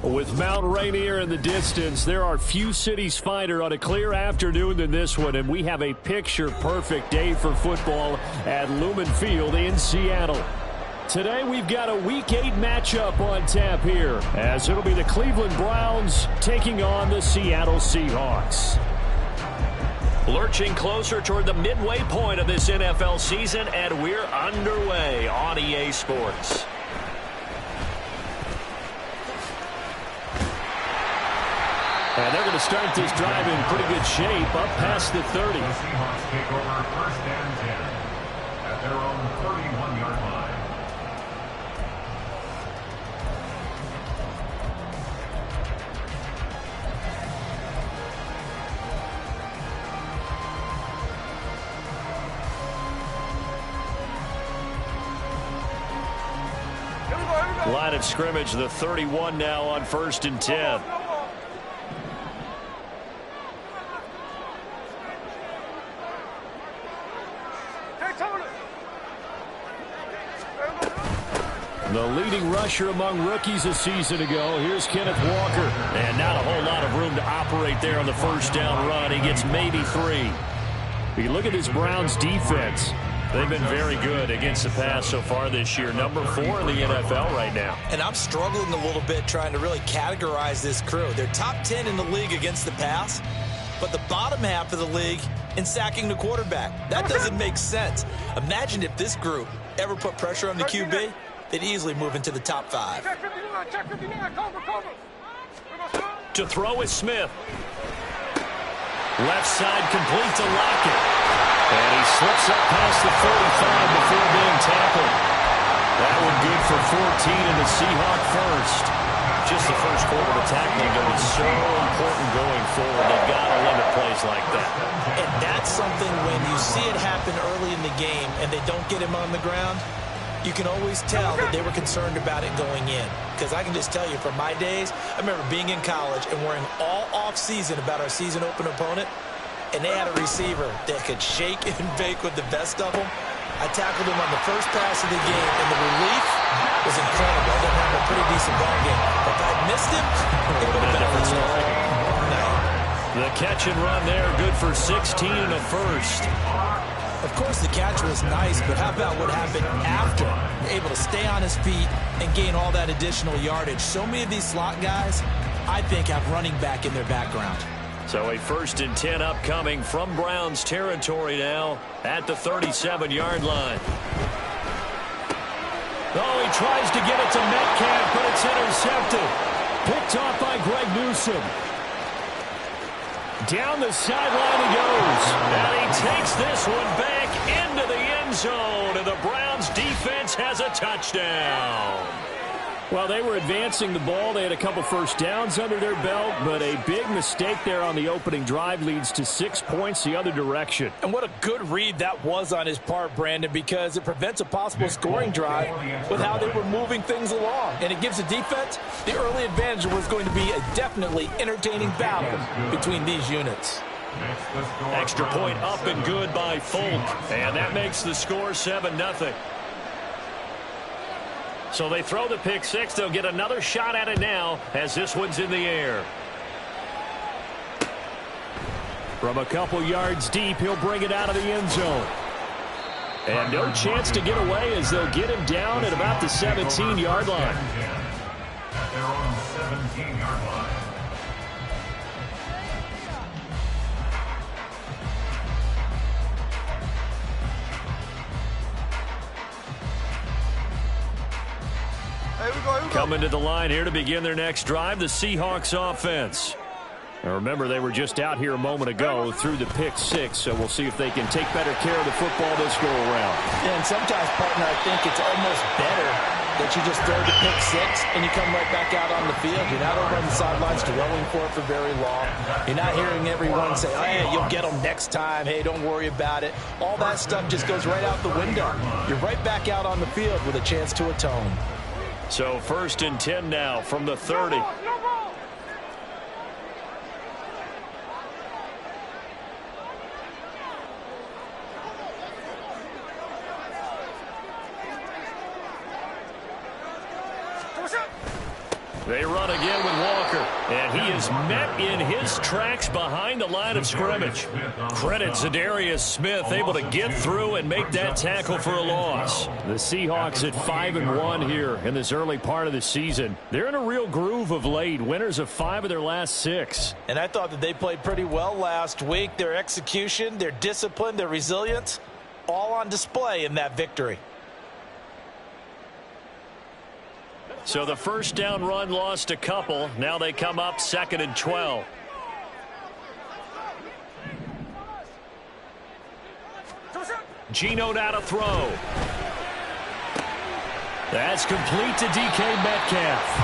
With Mount Rainier in the distance, there are few cities finer on a clear afternoon than this one, and we have a picture-perfect day for football at Lumen Field in Seattle. Today, we've got a Week 8 matchup on tap here, as it'll be the Cleveland Browns taking on the Seattle Seahawks. Lurching closer toward the midway point of this NFL season, and we're underway on EA Sports. And they're going to start this drive in pretty good shape, up past the 30. The Seahawks take over 1st and 10 at their own 31-yard line. Line of scrimmage, the 31 now on 1st and 10. The leading rusher among rookies a season ago. Here's Kenneth Walker. And not a whole lot of room to operate there on the first down run. He gets maybe 3. You look at this Browns defense. They've been very good against the pass so far this year. Number 4 in the NFL right now. And I'm struggling a little bit trying to really categorize this crew. They're top 10 in the league against the pass, but the bottom half of the league in sacking the quarterback. That doesn't make sense. Imagine if this group ever put pressure on the QB. They'd easily move into the top 5. To throw is Smith. Left side complete to Lockett. And he slips up past the 45 before being tackled. That one good for 14 in the Seahawk first. Just the first quarter of tackling going to be so important going forward. They've got to limit plays like that. And that's something when you see it happen early in the game and they don't get him on the ground, you can always tell that they were concerned about it going in. Because I can just tell you, from my days, I remember being in college and worrying all off-season about our season opener opponent, and they had a receiver that could shake and bake with the best of them. I tackled him on the first pass of the game, and the relief was incredible. I didn't have a pretty decent ball game. But if I'd missed him, it would have been a different story. The catch and run there, good for 16 and a first. Of course, the catch was nice, but how about what happened after? Able to stay on his feet and gain all that additional yardage. So many of these slot guys, I think, have running back in their background. So a 1st and 10 upcoming from Browns territory now at the 37-yard line. Oh, he tries to get it to Metcalf, but it's intercepted. Picked off by Greg Newsome. Down the sideline he goes. And he takes this one back into the end zone. And the Browns defense has a touchdown. Well, they were advancing the ball. They had a couple first downs under their belt, but a big mistake there on the opening drive leads to 6 points the other direction. And what a good read that was on his part, Brandon, because it prevents a possible scoring drive with how they were moving things along. And it gives the defense the early advantage. Was going to be a definitely entertaining battle between these units. Extra point up and good by Folk. And that makes the score 7-0. So they throw the pick six. They'll get another shot at it now as this one's in the air. From a couple yards deep, he'll bring it out of the end zone. And no chance to get away as they'll get him down at about the 17-yard line. At their own 17-yard line. Coming to the line here to begin their next drive, the Seahawks offense. Now remember, they were just out here a moment ago through the pick six, so we'll see if they can take better care of the football this go around. Yeah, and sometimes, partner, I think it's almost better that you just throw the pick six and you come right back out on the field. You're not over on the sidelines dwelling for it for very long. You're not hearing everyone say, oh, hey, you'll get them next time. Hey, don't worry about it. All that stuff just goes right out the window. You're right back out on the field with a chance to atone. So 1st and 10 now from the 30. They run again with Walker, and he is met in his tracks behind the line of scrimmage. Credit Zadarius Smith, able to get through and make that tackle for a loss. The Seahawks at 5-1 here in this early part of the season. They're in a real groove of late, winners of 5 of their last 6. And I thought that they played pretty well last week. Their execution, their discipline, their resilience, all on display in that victory. So the first down run lost a couple. Now they come up 2nd and 12. Geno now to throw. That's complete to DK Metcalf.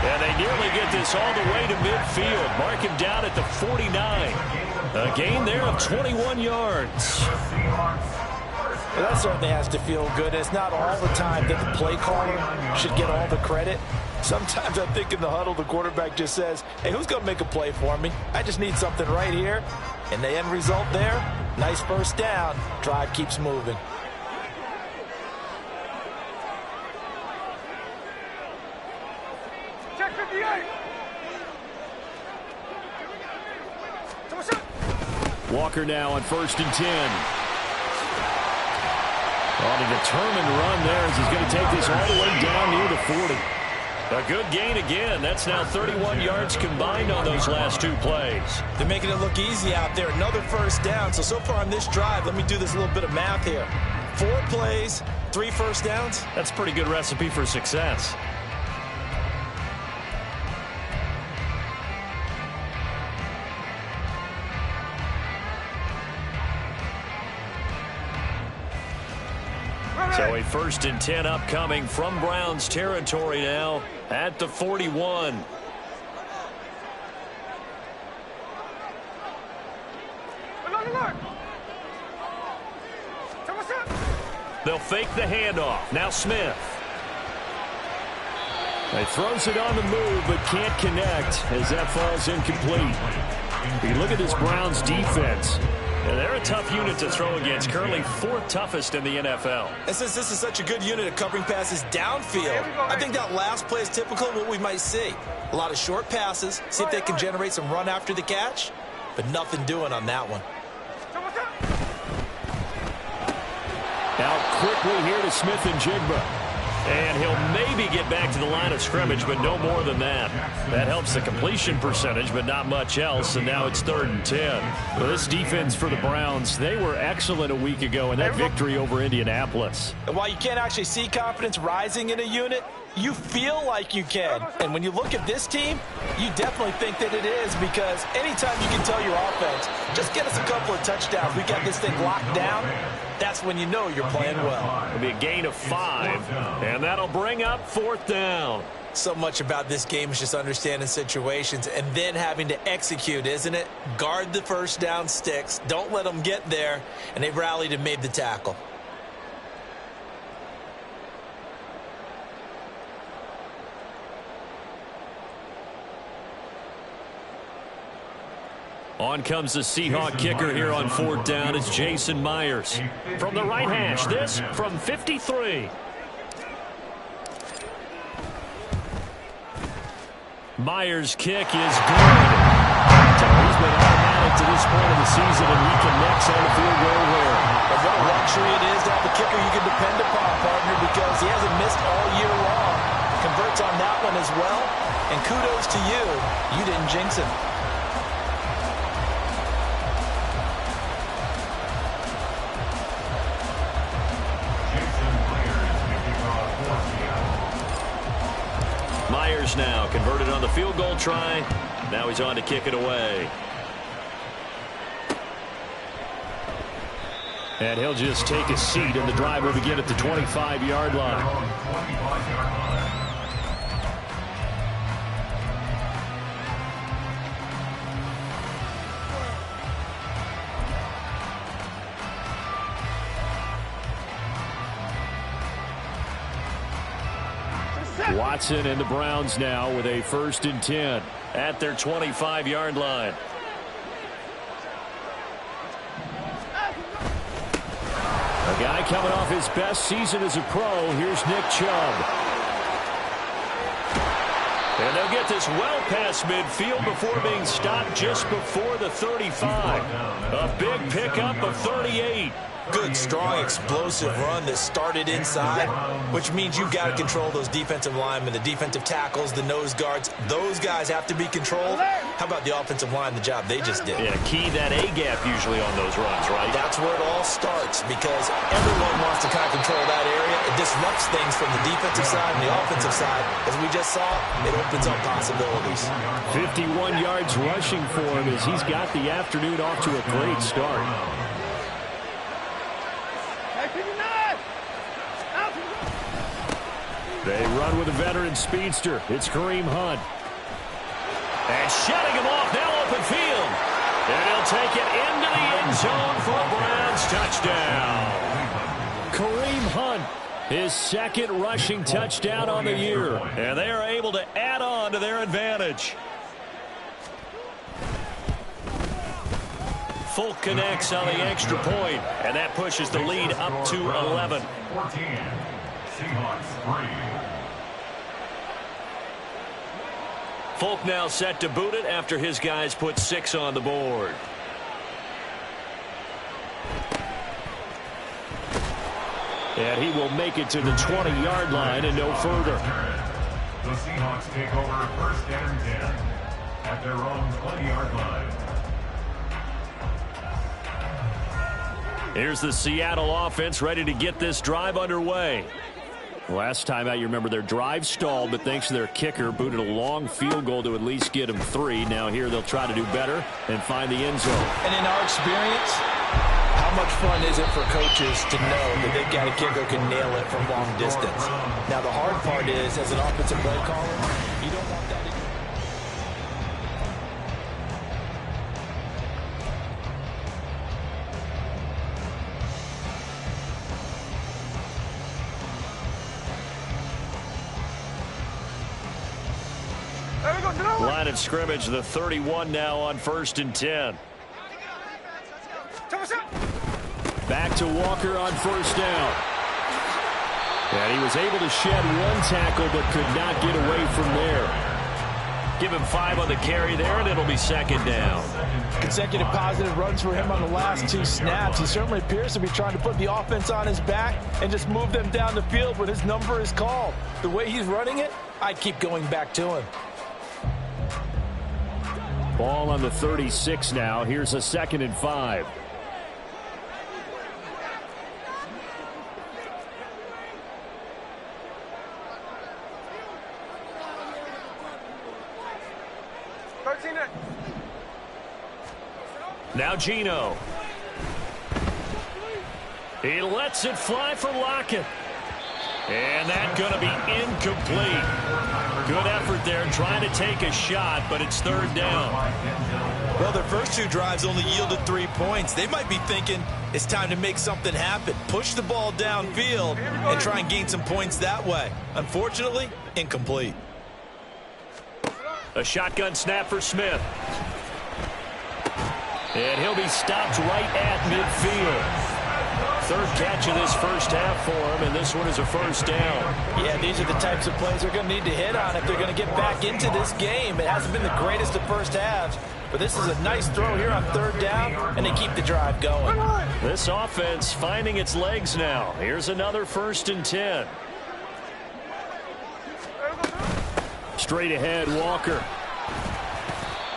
And they nearly get this all the way to midfield. Mark him down at the 49. A gain there of 21 yards. Well, that certainly has to feel good. It's not all the time that the play caller should get all the credit. Sometimes I think in the huddle, the quarterback just says, hey, who's going to make a play for me? I just need something right here. And the end result there, nice first down. Drive keeps moving. Check 58. Walker now on 1st and 10. On a determined run there as he's going to take this all the way down near the 40. A good gain again. That's now 31 yards combined on those last 2 plays. They're making it look easy out there. Another first down. So far on this drive, let me do this little bit of math here. 4 plays, 3 first downs. That's a pretty good recipe for success. So a 1st and 10 upcoming from Browns territory now at the 41. They'll fake the handoff. Now Smith. He throws it on the move but can't connect as that falls incomplete. You look at this Browns defense. And they're a tough unit to throw against, currently 4th toughest in the NFL. And since this is such a good unit at covering passes downfield, I think that last play is typical of what we might see. A lot of short passes, see if they can generate some run after the catch, but nothing doing on that one. Now quickly here to Smith and Jigba. And he'll maybe get back to the line of scrimmage, but no more than that. That helps the completion percentage, but not much else, and now it's 3rd and 10. Well, this defense for the Browns, they were excellent a week ago in that victory over Indianapolis. And while you can't actually see confidence rising in a unit, you feel like you can. And when you look at this team, you definitely think that it is, because anytime you can tell your offense, just get us a couple of touchdowns, we got this thing locked down, that's when you know you're playing well. It'll be a gain of 5, and that'll bring up 4th down. So much about this game is just understanding situations and then having to execute, isn't it? Guard the first down sticks, don't let them get there, and they rallied and made the tackle. On comes the Seahawk kicker here on 4th down. It's Jason Myers. From the right hash, this from 53. Myers' kick is good. So he's been automatic to this point of the season, and he connects on the field goal there. But what a luxury it is to have a kicker you can depend upon, partner, because he hasn't missed all year long. Converts on that one as well, and kudos to you. You didn't jinx him. Myers now converted on the field goal try. Now he's on to kick it away. And he'll just take a seat, and the drive will begin at the 25-yard line. Watson and the Browns now with a 1st and 10 at their 25-yard line. A guy coming off his best season as a pro. Here's Nick Chubb. And they'll get this well past midfield before being stopped just before the 35. A big pickup of 38. Good, strong, explosive run that started inside, which means you've got to control those defensive linemen, the defensive tackles, the nose guards. Those guys have to be controlled. How about the offensive line, the job they just did? Yeah, key that A-gap usually on those runs, right? That's where it all starts because everyone wants to kind of control that area. It disrupts things from the defensive side and the offensive side. As we just saw, it opens up possibilities. 51 yards rushing for him as he's got the afternoon off to a great start. They run with a veteran speedster. It's Kareem Hunt. And shutting him off, now open field. And he'll take it into the end zone for a Browns touchdown. Kareem Hunt, his second rushing touchdown on the year. And they are able to add on to their advantage. Folk connects on the extra point, and that pushes the lead up to 11. 14, Seahawks 3. Folk now set to boot it after his guys put 6 on the board. And he will make it to the 20-yard line and no further. The Seahawks take over first and 10 at their own 20-yard line. Here's the Seattle offense ready to get this drive underway. Last time out, you remember their drive stalled, but thanks to their kicker, booted a long field goal to at least get them 3. Now here they'll try to do better and find the end zone. And in our experience, how much fun is it for coaches to know that they've got a kicker who can nail it from long distance? Now the hard part is, as an offensive play caller, you don't want that. Line of scrimmage, the 31 now on 1st and 10. Back to Walker on 1st down. And he was able to shed one tackle but could not get away from there. Give him 5 on the carry there, and it'll be 2nd down. Consecutive positive runs for him on the last 2 snaps. He certainly appears to be trying to put the offense on his back and just move them down the field when his number is called. The way he's running it, I'd keep going back to him. Ball on the 36 now. Here's a 2nd and 5. Now Geno. He lets it fly for Lockett. And that's going to be incomplete. Good effort there trying to take a shot, but it's 3rd down. Well, their first 2 drives only yielded 3 points. They might be thinking it's time to make something happen. Push the ball downfield and try and gain some points that way. Unfortunately, incomplete. A shotgun snap for Smith. And he'll be stopped right at midfield. 3rd catch of this first half for him, and this one is a 1st down. Yeah, these are the types of plays they're going to need to hit on if they're going to get back into this game. It hasn't been the greatest of first halves, but this is a nice throw here on 3rd down, and they keep the drive going. This offense finding its legs now. Here's another 1st and 10. Straight ahead, Walker.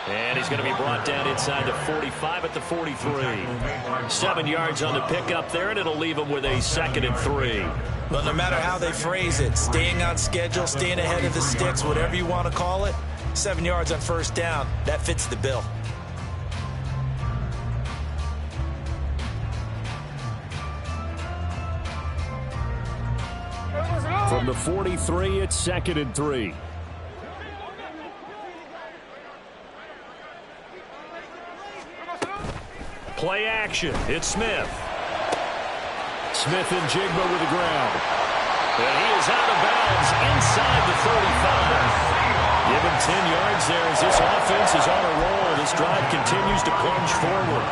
And he's going to be brought down inside the 45 at the 43. 7 yards on the pickup there, and it'll leave him with a 2nd and 3. But no matter how they phrase it, staying on schedule, staying ahead of the sticks, whatever you want to call it, 7 yards on 1st down, that fits the bill. From the 43, it's 2nd and 3. Play action. It's Smith. Smith and Jigba with the ground. And he is out of bounds inside the 35. Give him 10 yards there as this offense is on a roll. This drive continues to plunge forward.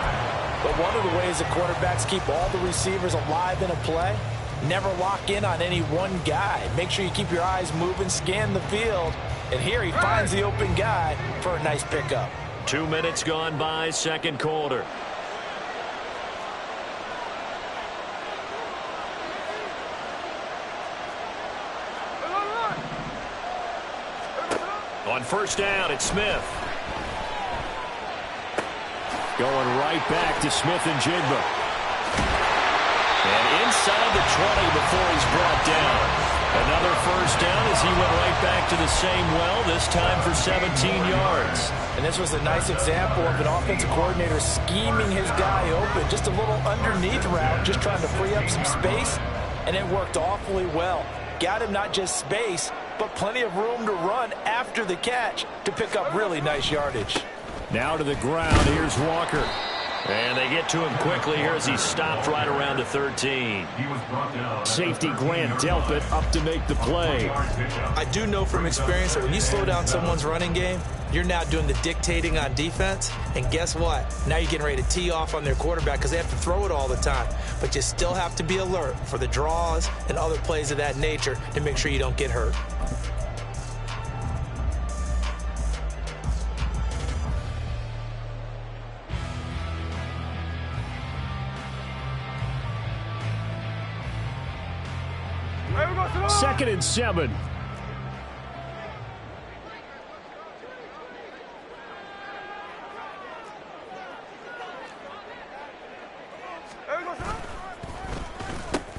But one of the ways the quarterbacks keep all the receivers alive in a play, never lock in on any one guy. Make sure you keep your eyes moving, scan the field, And here he finds the open guy for a nice pickup. 2 minutes gone by, second quarter. On first down, it's Smith. Going right back to Smith and Jigba. And inside the 20 before he's brought down. Another first down as he went right back to the same well, this time for 17 yards. And this was a nice example of an offensive coordinator scheming his guy open. Just a little underneath route, just trying to free up some space, and it worked awfully well. Got him not just space, but plenty of room to run after the catch to pick up really nice yardage. Now to the ground, here's Walker. And they get to him quickly here as he stopped right around the 13. Safety Grant Delpit up to make the play. I do know from experience that when you slow down someone's running game, you're now doing the dictating on defense. And guess what? Now you're getting ready to tee off on their quarterback because they have to throw it all the time. But you still have to be alert for the draws and other plays of that nature to make sure you don't get hurt. Second and 7.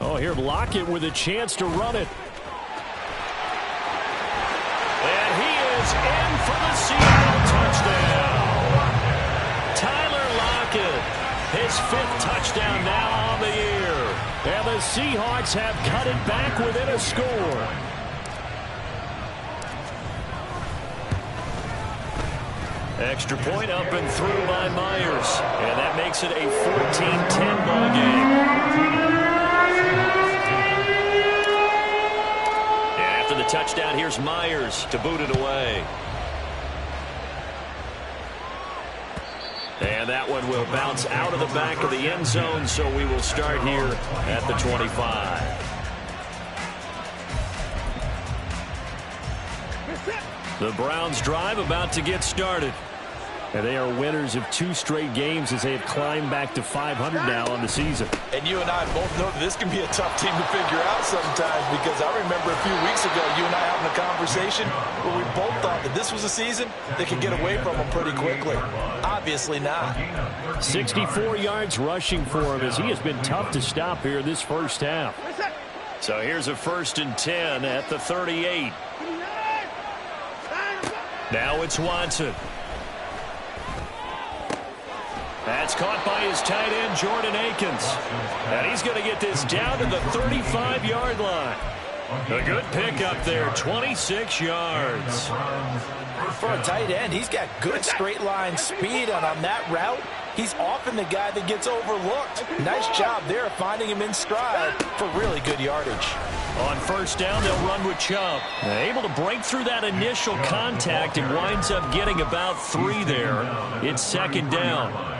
Oh, here Lockett with a chance to run it. And he is in for the Seattle touchdown. Tyler Lockett, his 5th touchdown now on the year. And the Seahawks have cut it back within a score. Extra point up and through by Myers. And that makes it a 14-10 ball game. And after the touchdown, here's Myers to boot it away. And that one will bounce out of the back of the end zone, so we will start here at the 25. The Browns drive about to get started. And they are winners of 2 straight games as they have climbed back to 500 now on the season. And you and I both know that this can be a tough team to figure out sometimes, because I remember a few weeks ago you and I having a conversation where we both thought that this was a season that could get away from them pretty quickly. Obviously not. 64 yards rushing for him as he has been tough to stop here this first half. So here's a 1st and 10 at the 38. Now it's Watson. That's caught by his tight end, Jordan Akins. And he's going to get this down to the 35-yard line. A good pickup there, 26 yards. For a tight end, he's got good straight line speed, and on that route, he's often the guy that gets overlooked. Nice job there finding him in stride for really good yardage. On first down, they'll run with Chubb. Able to break through that initial contact and winds up getting about 3 there. It's 2nd down.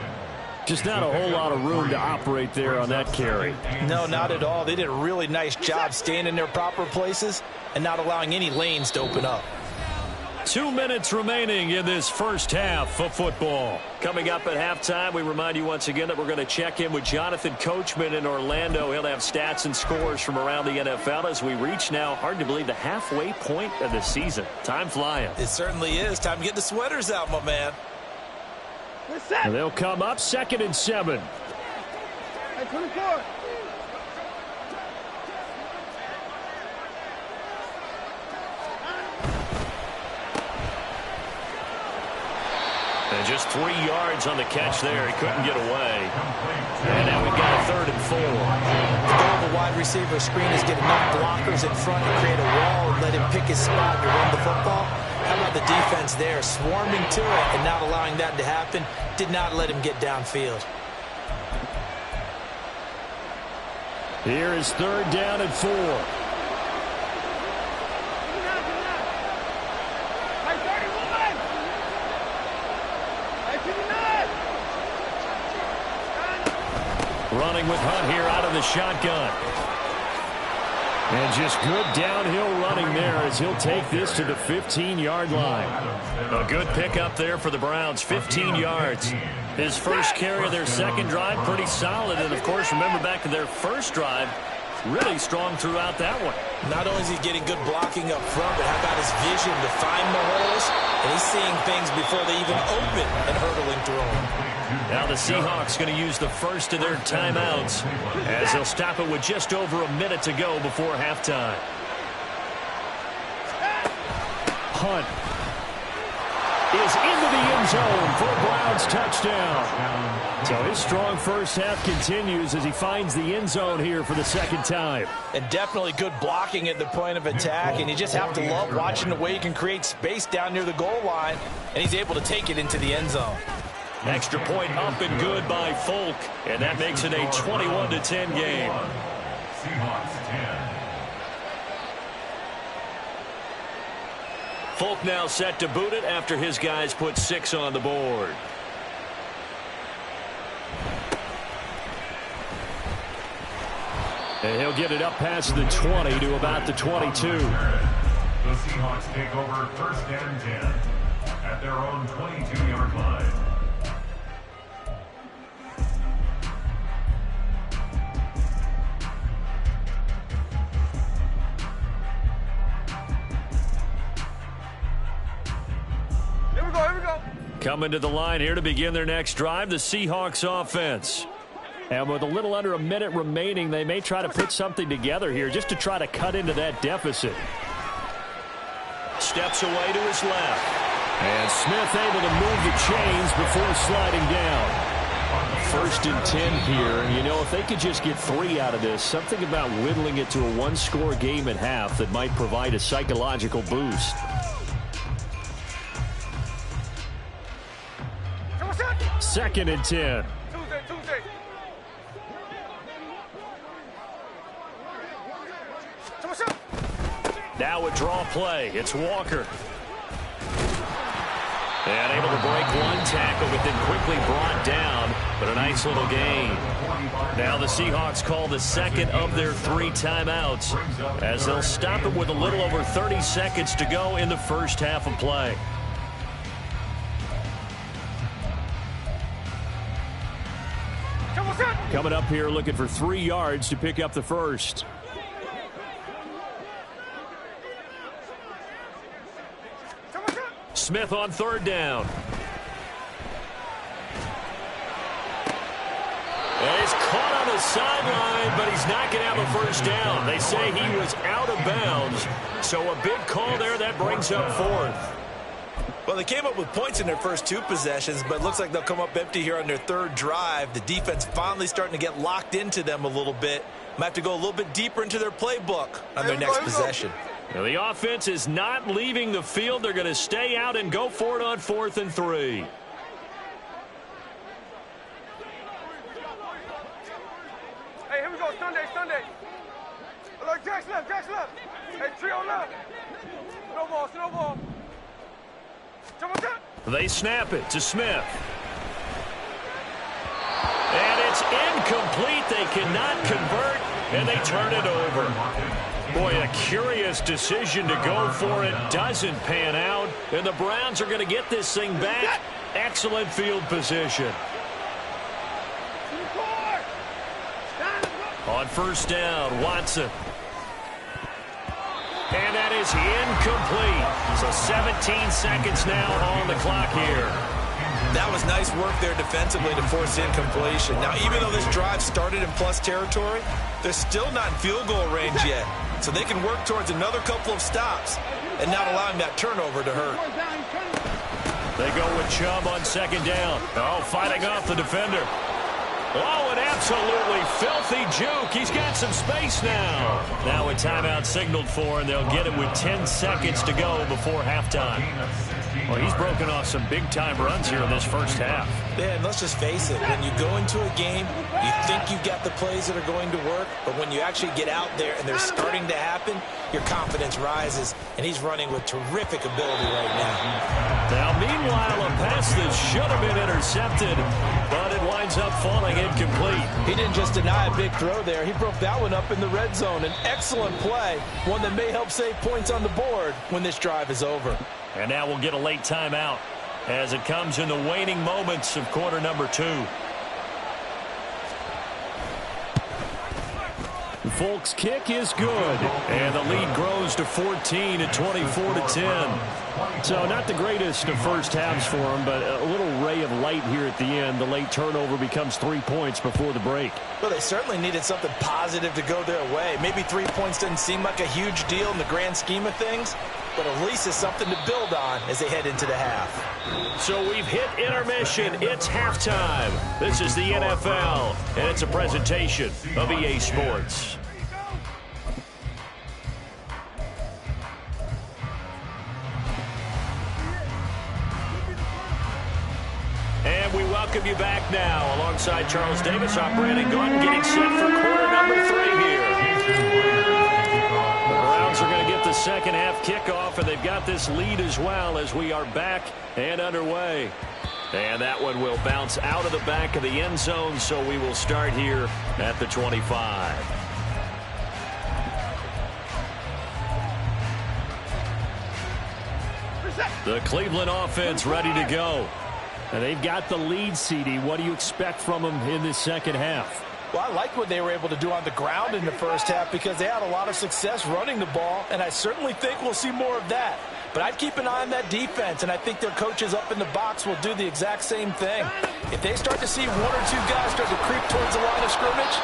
Just not a whole lot of room to operate there on that carry. No, not at all. They did a really nice job staying in their proper places and not allowing any lanes to open up. 2 minutes remaining in this first half of football. Coming up at halftime, we remind you once again that we're going to check in with Jonathan Coachman in Orlando. He'll have stats and scores from around the NFL as we reach now, hard to believe, the halfway point of the season. Time flying. It certainly is. Time to get the sweaters out, my man. And they'll come up 2nd and 7. Hey, 24. And just 3 yards on the catch there. He couldn't get away. And now we've got a 3rd and 4. The goal of the wide receiver screen is get enough blockers in front to create a wall and let him pick his spot to run the football. How about the defense there, swarming to it and not allowing that to happen? Did not let him get downfield. Here is 3rd down and 4. Running with Hunt here out of the shotgun. And just good downhill running there as he'll take this to the 15-yard line. A good pickup there for the Browns, 15 yards. His first carry of their second drive, pretty solid. And, of course, remember back to their first drive, really strong throughout that one. Not only is he getting good blocking up front, but how about his vision to find the holes? And he's seeing things before they even open and hurdling through them. Now the Seahawks going to use the first of their timeouts as they'll stop it with just over a minute to go before halftime. Hunt is into the end zone for a Browns touchdown. So his strong first half continues as he finds the end zone here for the second time. And definitely good blocking at the point of attack, and you just have to love watching the way he can create space down near the goal line, and he's able to take it into the end zone. Extra point up and good by Folk, and that makes it a 21-10 game. Seahawks 10. Folk now set to boot it after his guys put 6 on the board. And he'll get it up past the 20 to about the 22. The Seahawks take over first and 10 at their own 22-yard line. Coming to the line here to begin their next drive, the Seahawks offense. And with a little under a minute remaining, they may try to put something together here just to try to cut into that deficit. Steps away to his left. And Smith able to move the chains before sliding down. 1st and 10 here, and you know, if they could just get 3 out of this, something about whittling it to a one-score game at half that might provide a psychological boost. Second and 10. Tuesday. Now a draw play. It's Walker. And able to break one tackle, but then quickly brought down. But a nice little gain. Now the Seahawks call the second of their 3 timeouts as they'll stop it with a little over 30 seconds to go in the first half of play. Coming up here looking for 3 yards to pick up the first. Smith on 3rd down. And he's caught on the sideline, but he's not going to have a first down. They say he was out of bounds. So a big call there that brings up 4th. Well, they came up with points in their first 2 possessions, but it looks like they'll come up empty here on their 3rd drive. The defense finally starting to get locked into them a little bit. Might have to go a little bit deeper into their playbook on their next possession. Now the offense is not leaving the field. They're going to stay out and go for it on 4th and 3. Hey, here we go. Sunday. Look, Jack's left. Hey, trio left. Snowball. They snap it to Smith. And it's incomplete. They cannot convert, and they turn it over. Boy, a curious decision to go for it. Doesn't pan out, and the Browns are going to get this thing back. Excellent field position. On 1st down, Watson. And that is incomplete. So 17 seconds now on the clock here. That was nice work there defensively to force incompletion. Now, even though this drive started in plus territory, they're still not in field goal range yet. So they can work towards another couple of stops and not allowing that turnover to hurt. They go with Chubb on 2nd down. Oh, fighting off the defender. Oh, an absolutely filthy juke. He's got some space now. Now a timeout signaled for, and they'll get it with 10 seconds to go before halftime. Well, he's broken off some big-time runs here in this first half. Yeah, and let's just face it. When you go into a game, you think you've got the plays that are going to work, but when you actually get out there and they're starting to happen, your confidence rises, and he's running with terrific ability right now. Now, meanwhile, a pass pass that should have been intercepted, but it winds up falling incomplete. He didn't just deny a big throw there. He broke that one up in the red zone. An excellent play, one that may help save points on the board when this drive is over. And now we'll get a late timeout as it comes in the waning moments of quarter number 2. Folk's kick is good, and the lead grows to 14 at 24-10. So not the greatest of first halves for him, but a little ray of light here at the end. The late turnover becomes 3 points before the break. Well, they certainly needed something positive to go their way. Maybe 3 points doesn't seem like a huge deal in the grand scheme of things, but at least it's something to build on as they head into the half. So we've hit intermission. It's halftime. This is the NFL, and it's a presentation of EA Sports. And we welcome you back now alongside Charles Davis, I'm Brandon Gordon, getting set for quarter number 3 here. The Browns are going to get the second half kickoff, and they've got this lead as well as we are back and underway. And that one will bounce out of the back of the end zone, so we will start here at the 25. The Cleveland offense ready to go. And they've got the lead, CD. What do you expect from them in this second half? Well, I like what they were able to do on the ground in the first half because they had a lot of success running the ball, and I certainly think we'll see more of that. But I'd keep an eye on that defense, and I think their coaches up in the box will do the exact same thing. If they start to see 1 or 2 guys start to creep towards the line of scrimmage,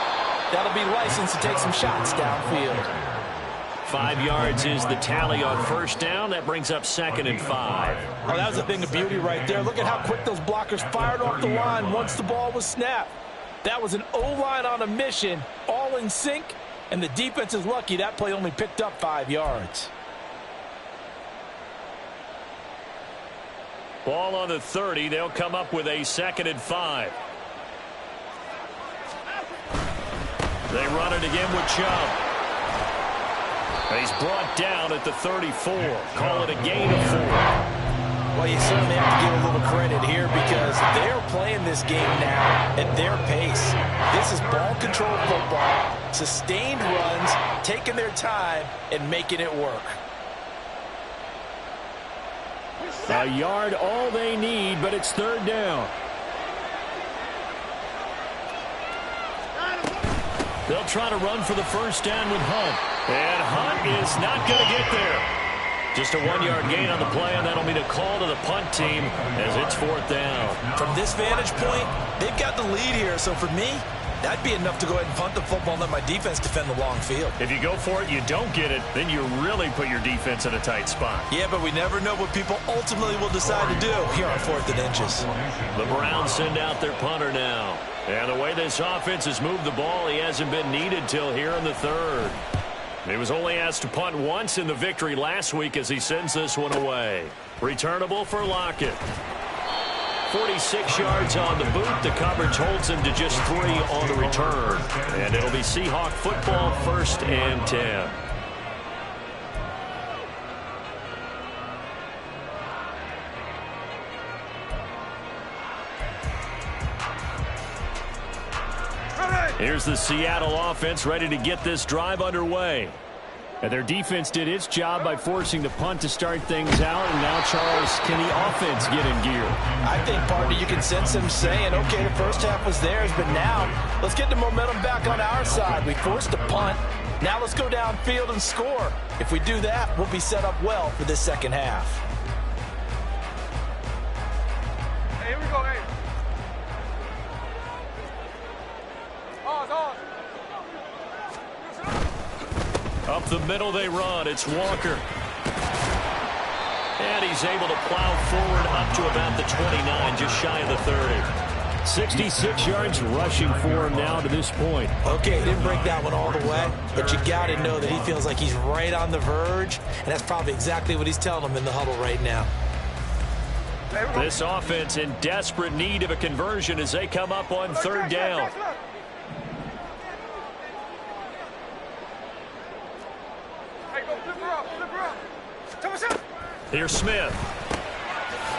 that'll be license to take some shots downfield. 5 yards is the tally on first down. That brings up 2nd and 5. Oh, that was a thing of beauty right there. Look at how quick those blockers fired off the line once the ball was snapped. That was an O-line on a mission, all in sync, and the defense is lucky that play only picked up 5 yards. Ball on the 30. They'll come up with a 2nd and 5. They run it again with Chubb. He's brought down at the 34. Call it a gain of 4. Well, you certainly have to give a little credit here because they're playing this game now at their pace. This is ball control football, sustained runs, taking their time, and making it work. A yard all they need, but it's 3rd down. They'll try to run for the first down with Hunt. And Hunt is not going to get there. Just a 1-yard gain on the play, and that'll be the call to the punt team as it's 4th down. From this vantage point, they've got the lead here. So for me, that'd be enough to go ahead and punt the football and let my defense defend the long field. If you go for it, you don't get it, then you really put your defense in a tight spot. Yeah, but we never know what people ultimately will decide to do here on 4th and inches. The Browns send out their punter now. And the way this offense has moved the ball, he hasn't been needed till here in the 3rd. He was only asked to punt once in the victory last week as he sends this one away. Returnable for Lockett. 46 yards on the boot. The coverage holds him to just 3 on the return. And it'll be Seahawk football, 1st and 10. Here's the Seattle offense ready to get this drive underway. And their defense did its job by forcing the punt to start things out. And now, Charles, can the offense get in gear? I think, partner, you can sense them saying, okay, the first half was theirs, but now let's get the momentum back on our side. We forced the punt. Now let's go downfield and score. If we do that, we'll be set up well for this second half. Hey, here we go, hey. Up the middle they run. It's Walker. And he's able to plow forward up to about the 29, just shy of the 30. 66 yards rushing for him now to this point. Okay, he didn't break that one all the way, but you got to know that he feels like he's right on the verge, and that's probably exactly what he's telling them in the huddle right now. This offense in desperate need of a conversion as they come up on 3rd down. Here's Smith.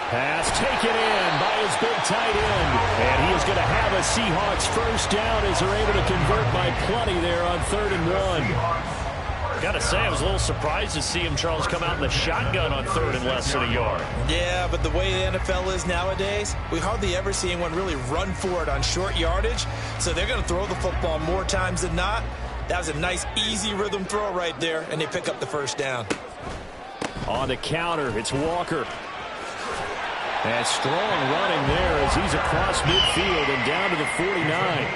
Pass taken in by his big tight end. And he is going to have a Seahawks first down as they're able to convert by plenty there on 3rd and 1. Got to say, I was a little surprised to see him, Charles, come out in the shotgun on 3rd and less than a yard. Yeah, but the way the NFL is nowadays, we hardly ever see anyone really run for it on short yardage. So they're going to throw the football more times than not. That was a nice, easy rhythm throw right there, and they pick up the first down. On the counter, it's Walker. And strong running there as he's across midfield and down to the 49.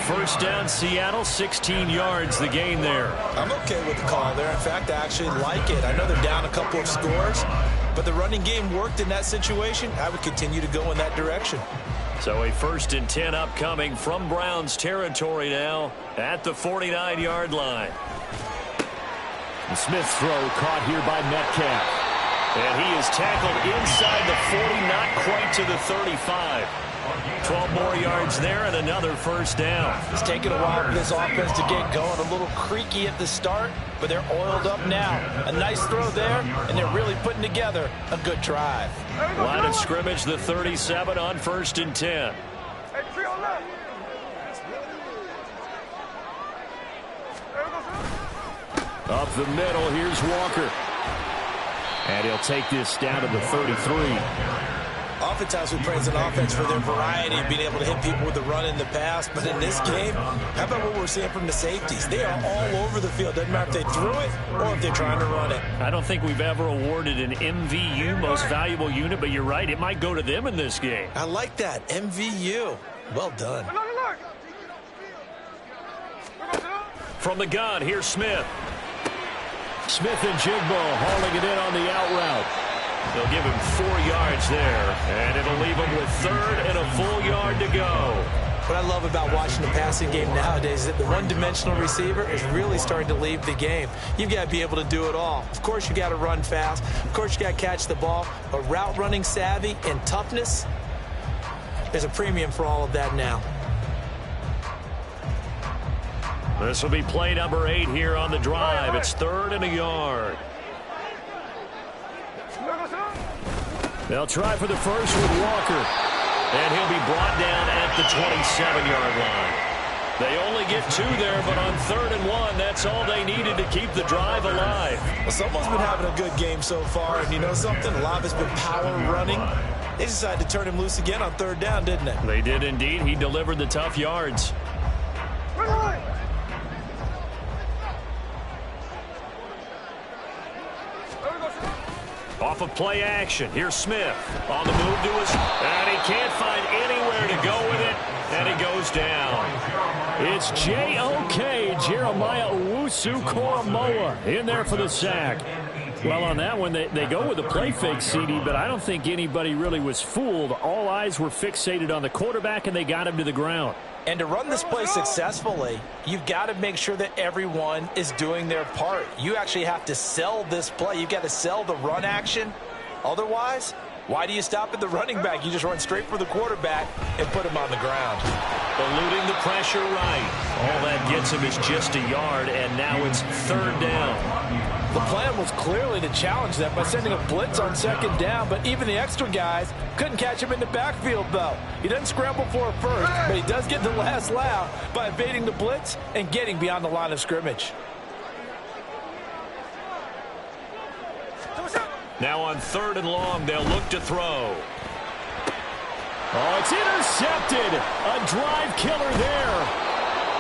First down, Seattle, 16 yards the gain there. I'm okay with the call there. In fact, I actually like it. I know they're down a couple of scores, but the running game worked in that situation. I would continue to go in that direction. So a 1st and 10 upcoming from Browns territory now at the 49-yard line. The Smith throw caught here by Metcalf. And he is tackled inside the 40, not quite to the 35. 12 more yards there and another first down. It's taken a while for this offense to get going. A little creaky at the start, but they're oiled up now. A nice throw there, and they're really putting together a good drive. Line of scrimmage, the 37 on 1st and 10. Hey, trio left. Up the middle, here's Walker. And he'll take this down to the 33. Oftentimes we praise an offense for their variety of being able to hit people with the run in the pass. But in this game, how about what we're seeing from the safeties? They are all over the field. Doesn't matter if they threw it or if they're trying to run it. I don't think we've ever awarded an MVU, most valuable unit, but you're right. It might go to them in this game. I like that. MVU. Well done. From the gun, here's Smith. Smith and Jigbo hauling it in on the out route. They'll give him 4 yards there, and it'll leave him with 3rd and a full yard to go. What I love about watching the passing game nowadays is that the one-dimensional receiver is really starting to leave the game. You've got to be able to do it all. Of course, you got to run fast. Of course, you got to catch the ball. But route running savvy and toughness, there's a premium for all of that now. This will be play number 8 here on the drive. It's 3rd and a yard. They'll try for the first with Walker. And he'll be brought down at the 27-yard line. They only get 2 there, but on 3rd and 1, that's all they needed to keep the drive alive. Well, someone's been having a good game so far, and you know something? A lot of it's been power running. They decided to turn him loose again on 3rd down, didn't they? They did indeed. He delivered the tough yards. Off of play action. Here's Smith on the move to his, and he can't find anywhere to go with it, and he goes down. It's J.O.K. Jeremiah Owusu-Koramoah in there for the sack. Well, on that one, they go with a play fake, CD, but I don't think anybody really was fooled. All eyes were fixated on the quarterback, and they got him to the ground. And to run this play successfully, you've got to make sure that everyone is doing their part. You actually have to sell this play. You've got to sell the run action. Otherwise, why do you stop at the running back? You just run straight for the quarterback and put him on the ground. Eluding the pressure right. All that gets him is just a yard, and now it's 3rd down. The plan was clearly to challenge them by sending a blitz on 2nd down, but even the extra guys couldn't catch him in the backfield, though. He doesn't scramble for it first, but he does get the last laugh by evading the blitz and getting beyond the line of scrimmage. Now on 3rd and long, they'll look to throw. Oh, it's intercepted. A drive killer there.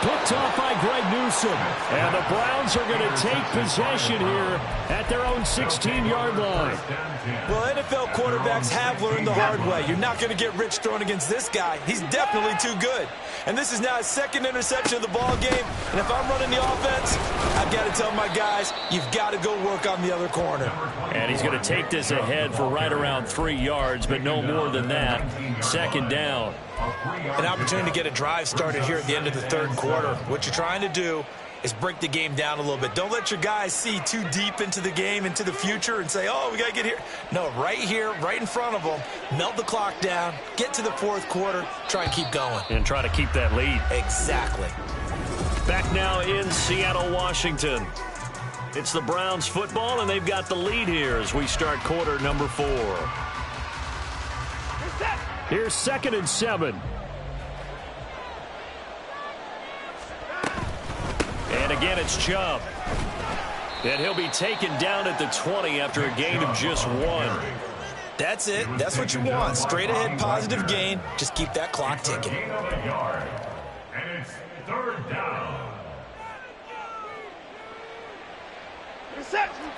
Picked off by Greg Newsome. And the Browns are going to take possession here at their own 16-yard line. Well, NFL quarterbacks have learned the hard way. You're not going to get rich throwing against this guy. He's definitely too good. And this is now his 2nd interception of the ball game. And if I'm running the offense, I've got to tell my guys, you've got to go work on the other corner. And he's going to take this ahead for right around 3 yards, but no more than that. 2nd down. An opportunity to get a drive started here at the end of the 3rd quarter. What you're trying to do is break the game down a little bit. Don't let your guys see too deep into the game, into the future, and say, oh, we got to get here. No, right here, right in front of them, melt the clock down, get to the 4th quarter, try and keep going. And try to keep that lead. Exactly. Back now in Seattle, Washington. It's the Browns football, and they've got the lead here as we start quarter number 4. Here's 2nd and 7. And again, it's Chubb. And he'll be taken down at the 20 after a gain of just 1. That's it. That's what you want. Straight ahead positive gain. Just keep that clock ticking. Gain of a yard. And it's 3rd down.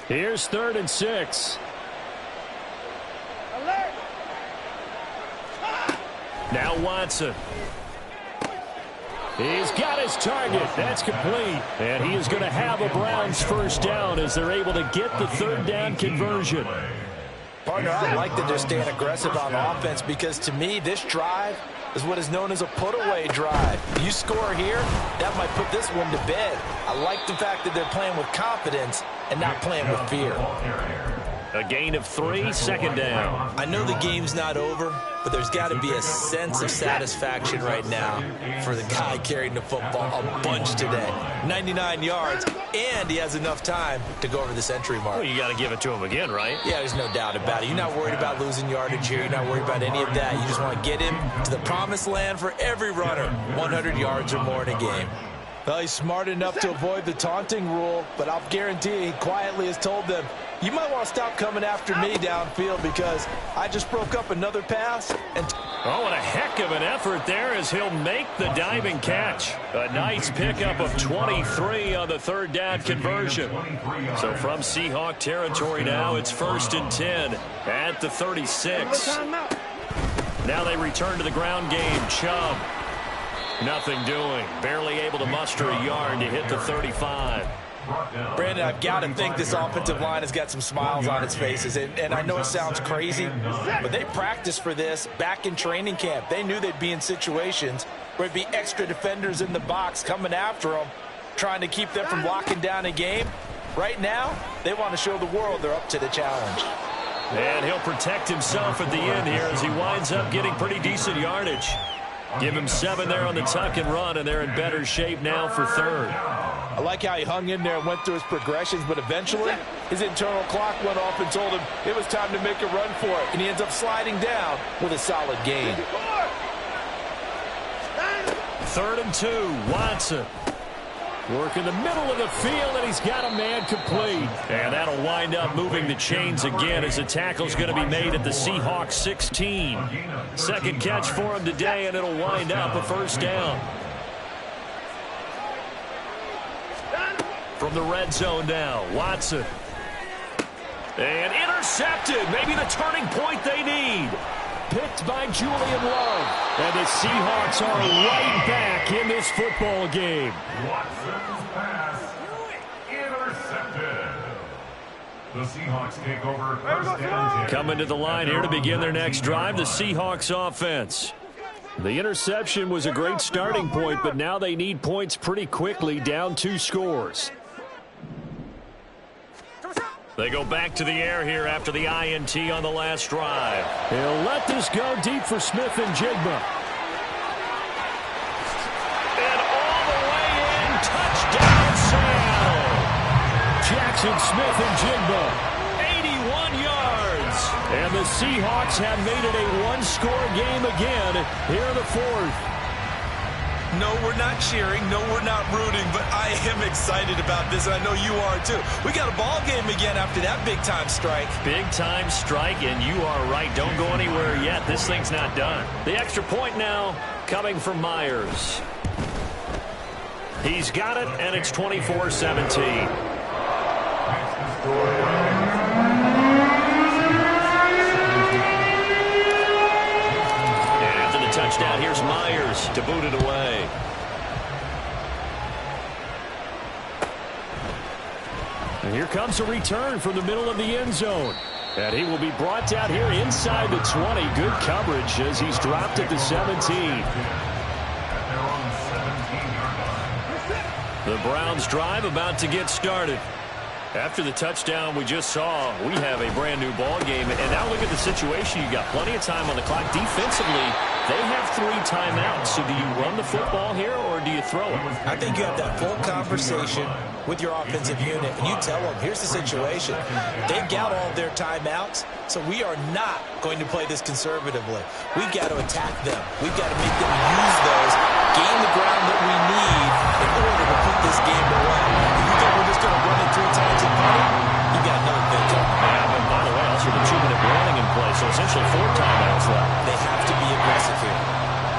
Here's 3rd and 6. Now Watson. He's got his target. That's complete. And he is going to have a Browns 1st down as they're able to get the 3rd down conversion. Partner, I like that they're staying aggressive on offense because, to me, this drive is what is known as a put-away drive. You score here, that might put this one to bed. I like the fact that they're playing with confidence and not playing with fear. A gain of 3, 2nd down. I know the game's not over, but there's got to be a sense of satisfaction right now for the guy carrying the football a bunch today. 99 yards, and he has enough time to go over the century mark. Well, you got to give it to him again, right? Yeah, there's no doubt about it. You're not worried about losing yardage here. You're not worried about any of that. You just want to get him to the promised land for every runner, 100 yards or more in a game. Well, he's smart enough to avoid the taunting rule, but I'll guarantee he quietly has told them, you might want to stop coming after me downfield because I just broke up another pass. And oh, and a heck of an effort there as he'll make the diving catch. A nice pickup of 23 on the 3rd down conversion. So from Seahawk territory now, it's 1st and 10 at the 36. Now they return to the ground game. Chubb. Nothing doing. Barely able to muster a yard to hit the 35. Brandon, I've got to think this offensive line has got some smiles on its faces. And I know it sounds crazy, but they practiced for this back in training camp. They knew they'd be in situations where there'd be extra defenders in the box coming after them, trying to keep them from locking down a game. Right now, they want to show the world they're up to the challenge. And he'll protect himself at the end here as he winds up getting pretty decent yardage. Give him 7 there on the tuck and run, and they're in better shape now for 3rd. I like how he hung in there and went through his progressions, but eventually his internal clock went off and told him it was time to make a run for it, and he ends up sliding down with a solid gain. 3rd and 2, Watson. Work in the middle of the field, and he's got a man complete. And that'll wind up moving the chains again as the tackle's going to be made at the Seahawks 16. 2nd catch for him today, and it'll wind up a 1st down. From the red zone now, Watson. And intercepted. Maybe the turning point they need. Picked by Julian Love. And the Seahawks are right back in this football game. Watson's pass intercepted. The Seahawks take over 1st and 10. Coming to the line here to begin their next drive, the Seahawks offense. The interception was a great starting point, but now they need points pretty quickly, down 2 scores. They go back to the air here after the INT on the last drive. He'll let this go deep for Smith and Jigba. And all the way in, touchdown Seattle. Jackson Smith and Jigba, 81 yards. And the Seahawks have made it a 1-score game again here in the 4th. No, we're not cheering. No, we're not rooting, but I am excited about this, and I know you are too. We got a ball game again after that big-time strike. Big-time strike, and you are right. Don't go anywhere yet. This thing's not done. The extra point now coming from Myers. He's got it, and it's 24-17. And after the touchdown, here's Myers to boot it away. And here comes a return from the middle of the end zone. And he will be brought down here inside the 20. Good coverage as he's dropped at the 17. The Browns drive about to get started. After the touchdown we just saw, we have a brand new ball game. And now look at the situation. You got plenty of time on the clock. Defensively, they have 3 timeouts. So do you run the football here or do you throw it? I think you have that full conversation with your offensive unit, and you tell them, here's the situation. They've got all their timeouts, so we are not going to play this conservatively. We've got to attack them. We've got to make them use those, gain the ground that we need in order to put this game away. If you think we're just going to run it 3 times and punt it, you've got another thing coming. Yeah, and by the way, also the 2-minute warning in play, so essentially 4 timeouts left. They have to be aggressive here.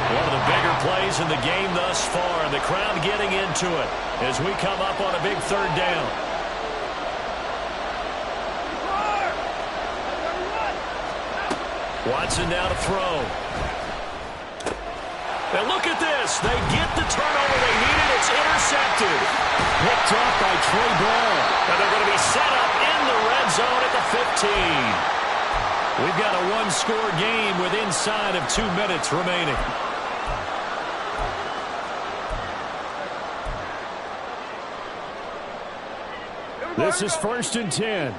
One of the bigger plays in the game thus far, and the crowd getting into it as we come up on a big 3rd down. Watson now to throw. And look at this. They get the turnover they needed. It's intercepted. Picked off by Trey Ball. And they're going to be set up in the red zone at the 15. We've got a 1-score game with inside of 2 minutes remaining. This is 1st and 10.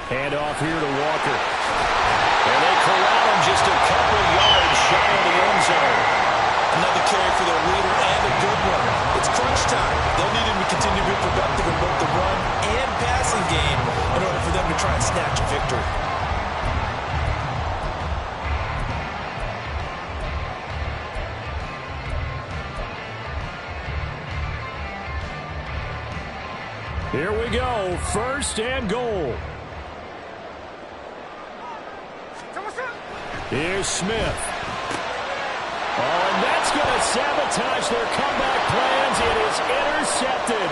Hand off here to Walker. And they corral him just a couple yards shy of the end zone. Another carry for their leader and a good one. It's crunch time. They'll need him to continue to be productive in both the run and passing game in order for them to try and snatch a victory. Here we go. 1st and goal. Here's Smith. Oh, and that's going to sabotage their comeback plans. It is intercepted.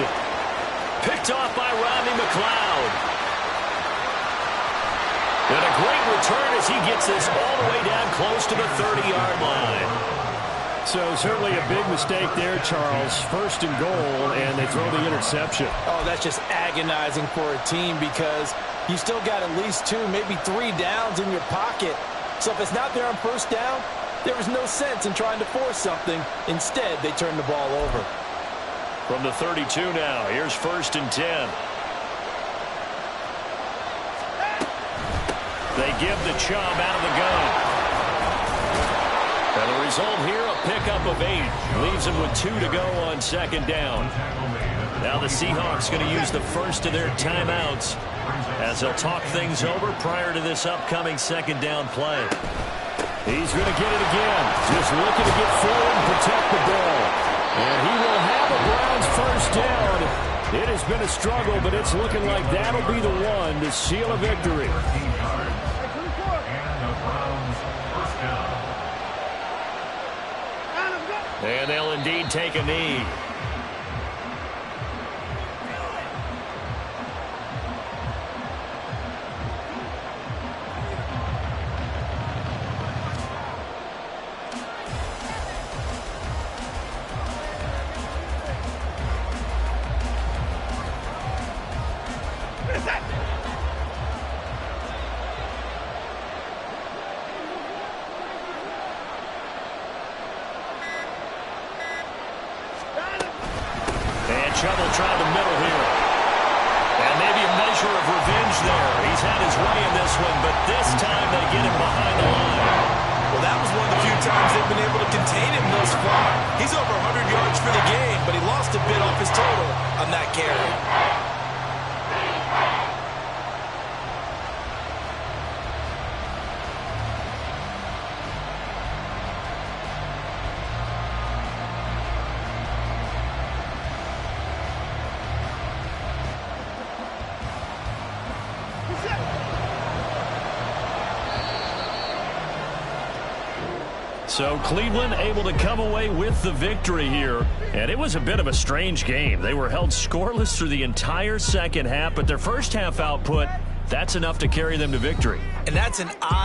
Picked off by Rodney McLeod. And a great return as he gets this all the way down close to the 30-yard line. So certainly a big mistake there, Charles. 1st and goal, and they throw the interception. Oh, that's just agonizing for a team because you still got at least 2, maybe 3 downs in your pocket. So if it's not there on 1st down, there is no sense in trying to force something. Instead, they turn the ball over. From the 32 now, here's 1st and 10. They give the Chubb out of the gun. And the result here, a pickup of 8. Leaves them with 2 to go on 2nd down. Now the Seahawks going to use the first of their timeouts as they'll talk things over prior to this upcoming 2nd down play. He's going to get it again. Just looking to get forward and protect the ball. And he will have a Browns 1st down. It has been a struggle, but it's looking like that'll be the one to seal a victory. And they'll indeed take a knee. Chubb will try the middle here. And maybe a measure of revenge there. He's had his way in this one, but this time they get him behind the line. Well, that was one of the few times they've been able to contain him thus far. He's over 100 yards for the game, but he lost a bit off his total on that carry. So Cleveland able to come away with the victory here. And it was a bit of a strange game. They were held scoreless through the entire second half, but their first half output, that's enough to carry them to victory. And that's an odd